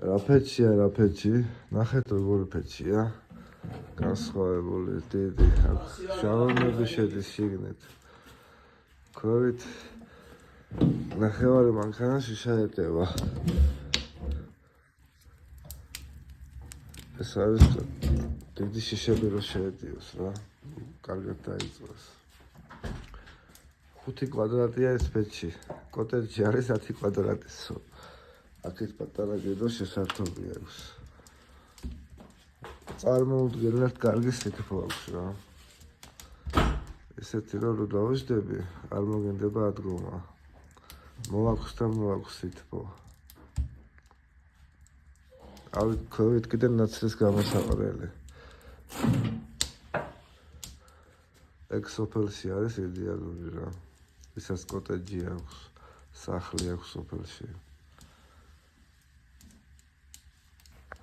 რა ფეჩია, რა ფეჩი. ნახეთ როგორი ფეჩია. განსხვავებული დიდი. ჟამონები შედის შიგნით. ქვევით ნახევარი მანქანაში შეეტევა. ეს არის დიდი შიშები რო შეედიოს რა. კარგად დაიწვას. 5 კვადრატია ეს ფეჩი. კოტეჯი არის 10 კვადრატისო. აქეთ პატარა გედო შესართობი აქვს. წარმოუდგენლად კარგი სითბო აქვს რა. ესეთი რო დავიждები, არ მოგენდება ადგომა. მოვაქვს და მოვაქვს სითბო. ავით ქვევით კიდე ნაცრის გამოსაყრელი. ეგ სოფელში არის იდეალური რა. ისაც კოტეჯი აქვს, სახლი აქვს სოფელში.